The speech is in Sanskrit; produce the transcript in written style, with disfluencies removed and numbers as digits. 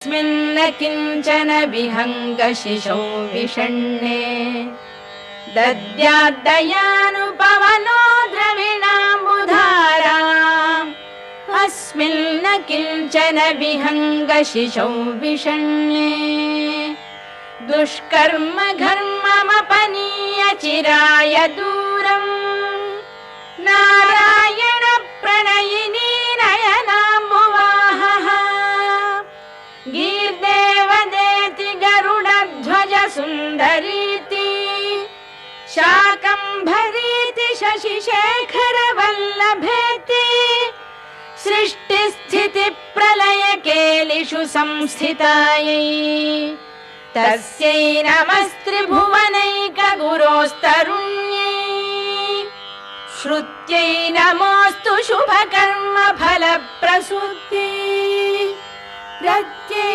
तस्मिन्न किञ्चन विहङ्गशिशौ विषण्णे दद्याद्दयानुपवनो द्रविणाम्बुधाराम् अस्मिन्न किञ्चन विहङ्गशिशौ विषण्णे दुष्कर्म घर्ममपनीय चिराय दूरम् नारायण प्रणयिनी नयनाम्बुवाहः गीर्देवदेति गरुडध्वज सुन्दरीति शाकम्भरीति शशिशेखर वल्लभेति सृष्टिस्थिति प्रलय केलिषु संस्थितायै तस्यै नमस्त्रिभुवनैकगुरोस्तरुण्यै श्रुत्यै नमोऽस्तु शुभकर्म फलप्रसूत्यै।